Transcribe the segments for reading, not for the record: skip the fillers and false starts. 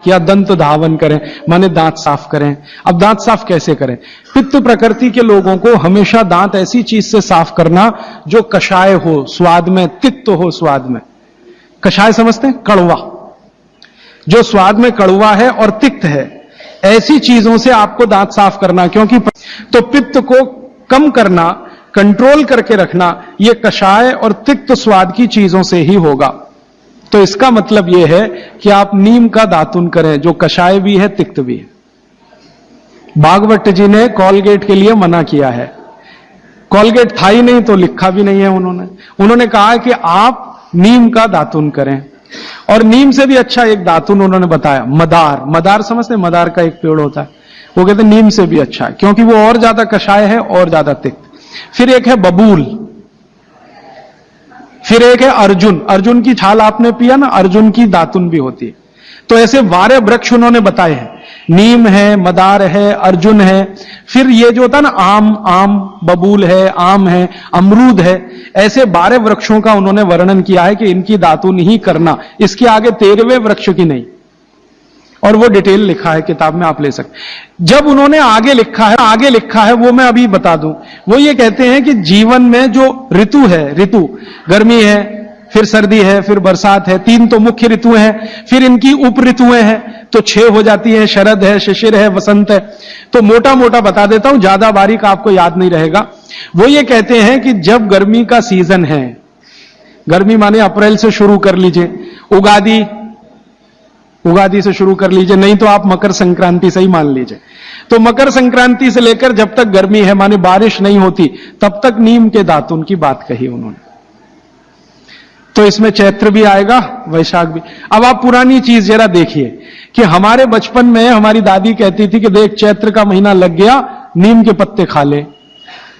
या दंत धावन करें, माने दांत साफ करें। अब दांत साफ कैसे करें? पित्त प्रकृति के लोगों को हमेशा दांत ऐसी चीज से साफ करना जो कषाय हो, स्वाद में तिक्त हो, स्वाद में। कषाय समझते हैं? कड़वा, जो स्वाद में कड़वा है और तिक्त है, ऐसी चीजों से आपको दांत साफ करना। क्योंकि तो पित्त को कम करना, कंट्रोल करके रखना, यह कषाय और तिक्त स्वाद की चीजों से ही होगा। तो इसका मतलब यह है कि आप नीम का दातुन करें, जो कषाय भी है, तिक्त भी है। भागवत जी ने कॉलगेट के लिए मना किया है। कॉलगेट था ही नहीं तो लिखा भी नहीं है उन्होंने कहा कि आप नीम का दातुन करें। और नीम से भी अच्छा एक दातुन उन्होंने बताया, मदार। मदार समझते? मदार का एक पेड़ होता है, वो कहते नीम से भी अच्छा है, क्योंकि वो और ज्यादा कषाय है और ज्यादा तिक्त। फिर एक है बबूल, फिर एक है अर्जुन। अर्जुन की छाल आपने पिया ना, अर्जुन की दातुन भी होती है। तो ऐसे 12 वृक्ष उन्होंने बताए हैं, नीम है, मदार है, अर्जुन है, फिर ये जो होता है ना आम, बबूल है, आम है, अमरूद है। ऐसे 12 वृक्षों का उन्होंने वर्णन किया है कि इनकी दातुन ही करना, इसके आगे 13वें वृक्ष की नहीं। और वो डिटेल लिखा है किताब में, आप ले सकते। जब उन्होंने आगे लिखा है वो मैं अभी बता दूं। वो ये कहते हैं कि जीवन में जो ऋतु है, ऋतु गर्मी है, फिर सर्दी है, फिर बरसात है, 3 तो मुख्य ऋतुएं हैं, फिर इनकी उप ऋतुएं हैं तो 6 हो जाती हैं, शरद है, शिशिर है, वसंत है। तो मोटा मोटा बता देता हूं, ज्यादा बारीक आपको याद नहीं रहेगा। वो ये कहते हैं कि जब गर्मी का सीजन है, गर्मी माने अप्रैल से शुरू कर लीजिए, उगादी से शुरू कर लीजिए, नहीं तो आप मकर संक्रांति से ही मान लीजिए। तो मकर संक्रांति से लेकर जब तक गर्मी है, माने बारिश नहीं होती, तब तक नीम के दातुन की बात कही उन्होंने। तो इसमें चैत्र भी आएगा, वैशाख भी। अब आप पुरानी चीज जरा देखिए कि हमारे बचपन में हमारी दादी कहती थी कि देख चैत्र का महीना लग गया, नीम के पत्ते खा ले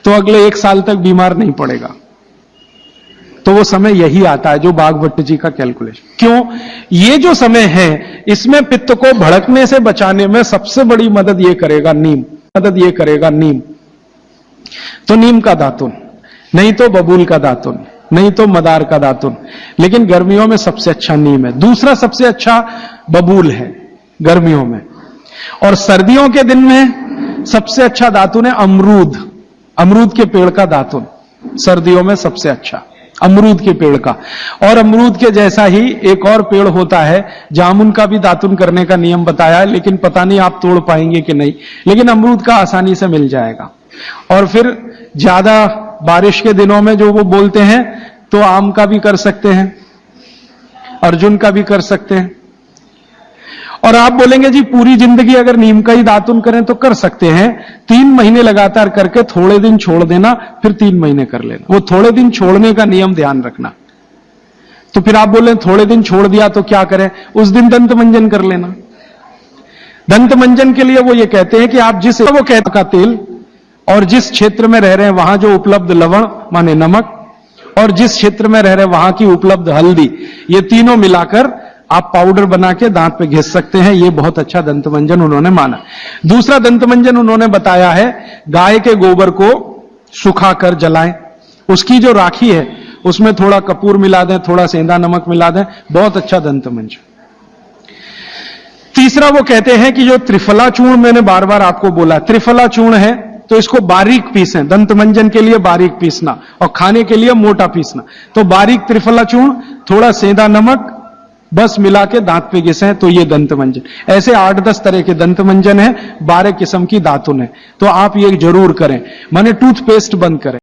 तो अगले 1 साल तक बीमार नहीं पड़ेगा। तो वो समय यही आता है जो भागवत जी का कैलकुलेशन। क्यों? ये जो समय है इसमें पित्त को भड़कने से बचाने में सबसे बड़ी मदद ये करेगा नीम। तो नीम का दातुन, नहीं तो बबूल का दातुन, नहीं तो मदार का दातुन। लेकिन गर्मियों में सबसे अच्छा नीम है। दूसरा सबसे अच्छा बबूल है गर्मियों में। और सर्दियों के दिन में सबसे अच्छा दातुन है अमरूद के पेड़ का दातुन। सर्दियों में सबसे अच्छा अमरूद के पेड़ का। और अमरूद के जैसा ही एक और पेड़ होता है, जामुन का भी दातुन करने का नियम बताया है, लेकिन पता नहीं आप तोड़ पाएंगे कि नहीं, लेकिन अमरूद का आसानी से मिल जाएगा। और फिर ज्यादा बारिश के दिनों में जो वो बोलते हैं तो आम का भी कर सकते हैं, अर्जुन का भी कर सकते हैं। और आप बोलेंगे जी पूरी जिंदगी अगर नीम का ही दातुन करें तो कर सकते हैं। 3 महीने लगातार करके थोड़े दिन छोड़ देना, फिर 3 महीने कर लेना। वो थोड़े दिन छोड़ने का नियम ध्यान रखना। तो फिर आप बोले थोड़े दिन छोड़ दिया तो क्या करें? उस दिन दंत मंजन कर लेना। दंत मंजन के लिए वो ये कहते हैं कि आप वो कहते का तेल, और जिस क्षेत्र में रह रहे हैं वहां जो उपलब्ध लवण माने नमक, और जिस क्षेत्र में रह रहे हैं वहां की उपलब्ध हल्दी, ये तीनों मिलाकर आप पाउडर बना के दांत पे घिस सकते हैं। ये बहुत अच्छा दंतमंजन उन्होंने माना। दूसरा दंतमंजन उन्होंने बताया है, गाय के गोबर को सुखाकर जलाएं, उसकी जो राखी है उसमें थोड़ा कपूर मिला दें, थोड़ा सेंधा नमक मिला दें, बहुत अच्छा दंतमंजन। तीसरा वो कहते हैं कि जो त्रिफला चूर्ण, मैंने बार बार आपको बोला त्रिफला चूर्ण है, तो इसको बारीक पीसें। दंतमंजन के लिए बारीक पीसना और खाने के लिए मोटा पीसना। तो बारीक त्रिफला चूर्ण, थोड़ा सेंधा नमक, बस मिला के दांत पे घिसें, तो ये दंतमंजन। ऐसे 8-10 तरह के दंतमंजन है, 12 किस्म की दातुन है। तो आप ये जरूर करें, माने टूथपेस्ट बंद करें।